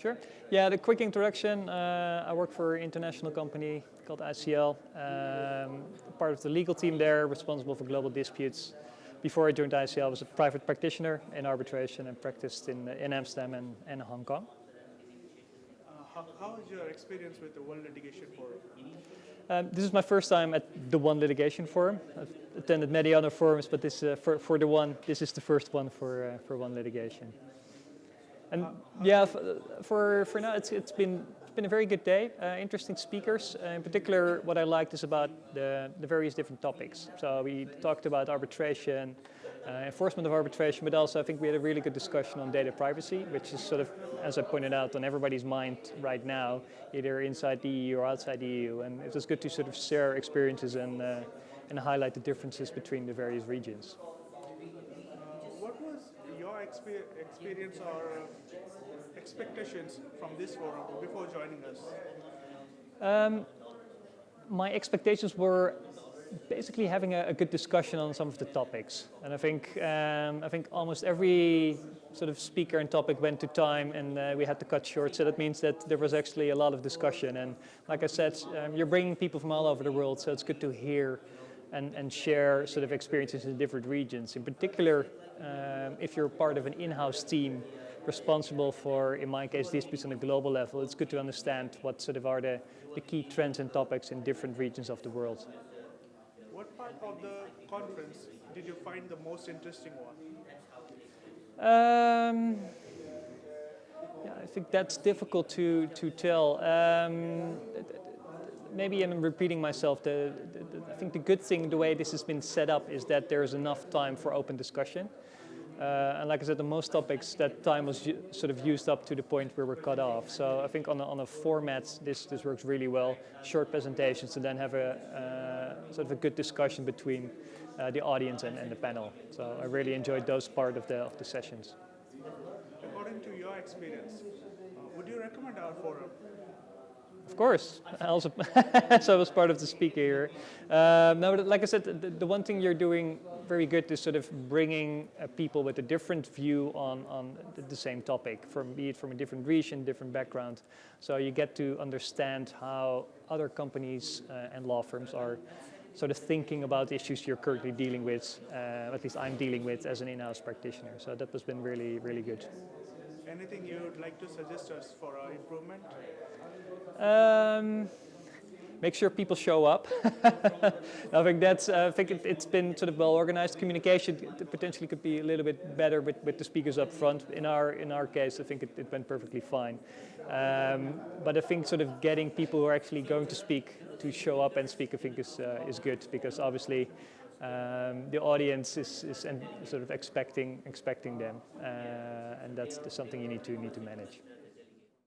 Sure. Yeah, the quick introduction. I work for an international company called ICL. Part of the legal team there, responsible for global disputes. Before I joined ICL, I was a private practitioner in arbitration and practiced in Amsterdam and Hong Kong. How is your experience with the World Litigation Forum? This is my first time at the One Litigation Forum. I've attended many other forums, but this for the one, this is the first one for One Litigation. And yeah, for now, it's been a very good day. Interesting speakers. In particular, what I liked is about the various different topics. So we talked about arbitration, enforcement of arbitration, but also I think we had a really good discussion on data privacy, which is sort of, as I pointed out, on everybody's mind right now, either inside the EU or outside the EU. And it was good to sort of share experiences and highlight the differences between the various regions. What was your experience or expectations from this forum before joining us? My expectations were basically having a good discussion on some of the topics, and I think almost every sort of speaker and topic went to time, and we had to cut short. So that means that there was actually a lot of discussion. And like I said, you're bringing people from all over the world, so it's good to hear and share sort of experiences in different regions. In particular, if you're part of an in-house team responsible for, in my case, disputes on a global level, it's good to understand what sort of are the key trends and topics in different regions of the world. What part of the conference did you find the most interesting one? Yeah, I think that's difficult to tell. Maybe I'm repeating myself. I think the good thing, the way this has been set up, is that there's enough time for open discussion. And like I said, on most topics, that time was sort of used up to the point where we're cut off. So I think on a format, this works really well. Short presentations, and then have a sort of a good discussion between the audience and the panel. So I really enjoyed those part of the sessions. According to your experience, would you recommend our forum? Of course, also, so I was part of the speaker here. No, but like I said, the one thing you're doing very good is sort of bringing people with a different view on the same topic, be it from a different region, different background. So you get to understand how other companies and law firms are sort of thinking about issues you're currently dealing with, at least I'm dealing with as an in-house practitioner. So that has been really, really good. Anything you would like to suggest us for our improvement? Make sure people show up. I think it's been sort of well organized. Communication potentially could be a little bit better with the speakers up front. In our case, I think it went perfectly fine. But I think sort of getting people who are actually going to speak to show up and speak, I think is good, because obviously the audience is sort of expecting them, and that's something you need to manage.